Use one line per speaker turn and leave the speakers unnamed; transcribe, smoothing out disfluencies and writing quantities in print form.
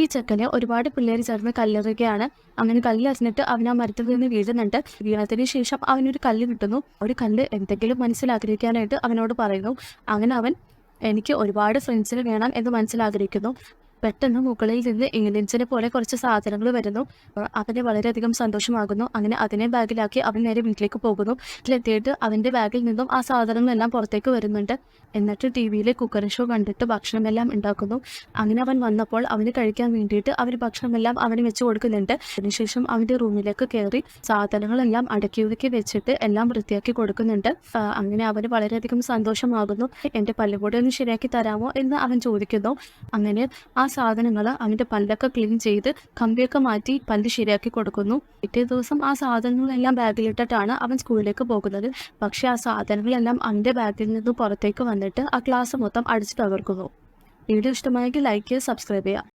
ഈ ചെക്കനെ ഒരുപാട് പിള്ളേർ ചേർന്ന് കല്ലെറിയുകയാണ്. അങ്ങനെ കല്ലെറിഞ്ഞിട്ട് അവൻ ആ മരത്തിൽ നിന്ന് വീഴുന്നുണ്ട്. വീണതിന് ശേഷം അവനൊരു കല്ല് കിട്ടുന്നു. ഒരു കല്ല് എന്തെങ്കിലും മനസ്സിലാഗ്രഹിക്കാനായിട്ട് അവനോട് പറയുന്നു. അങ്ങനെ അവൻ എനിക്ക് ഒരുപാട് ഫ്രണ്ട്സിന് വേണം എന്ന് മനസ്സിലാഗ്രഹിക്കുന്നു. പെട്ടെന്ന് മുകളിൽ നിന്ന് ഏലിയൻസിനെ പോലെ കുറച്ച് സാധനങ്ങൾ വരുന്നു. അവന് വളരെയധികം സന്തോഷമാകുന്നു. അങ്ങനെ അതിനെ ബാഗിലാക്കി അവൻ നേരെ വീട്ടിലേക്ക് പോകുന്നു. വീട്ടിലെത്തിയിട്ട് അവൻ്റെ ബാഗിൽ നിന്നും ആ സാധനങ്ങളെല്ലാം പുറത്തേക്ക് വരുന്നുണ്ട്. എന്നിട്ട് ടി വിയിൽ കുക്കറി ഷോ കണ്ടിട്ട് ഭക്ഷണമെല്ലാം ഉണ്ടാക്കുന്നു. അങ്ങനെ അവൻ വന്നപ്പോൾ അവന് കഴിക്കാൻ വേണ്ടിയിട്ട് അവർ ഭക്ഷണമെല്ലാം അവന് വെച്ച് കൊടുക്കുന്നുണ്ട്. അതിനുശേഷം അവൻ്റെ റൂമിലേക്ക് കയറി സാധനങ്ങളെല്ലാം അടുക്കി ഒതുക്കി വെച്ചിട്ട് എല്ലാം വൃത്തിയാക്കി കൊടുക്കുന്നുണ്ട്. അങ്ങനെ അവന് വളരെയധികം സന്തോഷമാകുന്നു. എൻ്റെ പല്ലുകൂടെ ഒന്ന് ശരിയാക്കി തരാമോ എന്ന് അവൻ ചോദിക്കുന്നു. അങ്ങനെ ആ സാധനങ്ങൾ അവൻ്റെ പല്ലൊക്കെ ക്ലീൻ ചെയ്ത് കമ്പിയൊക്കെ മാറ്റി പല്ല് ശരിയാക്കി കൊടുക്കുന്നു. പിറ്റേ ദിവസം ആ സാധനങ്ങളെല്ലാം ബാഗിലിട്ടിട്ടാണ് അവൻ സ്കൂളിലേക്ക് പോകുന്നത്. പക്ഷേ ആ സാധനങ്ങളെല്ലാം അവൻ്റെ ബാഗിൽ നിന്ന് പുറത്തേക്ക് വന്നിട്ട് ആ ക്ലാസ് മൊത്തം അടിച്ചു തകർക്കുന്നു. വീഡിയോ ഇഷ്ടമായെങ്കിൽ ലൈക്ക് ചെയ്യുക, സബ്സ്ക്രൈബ് ചെയ്യുക.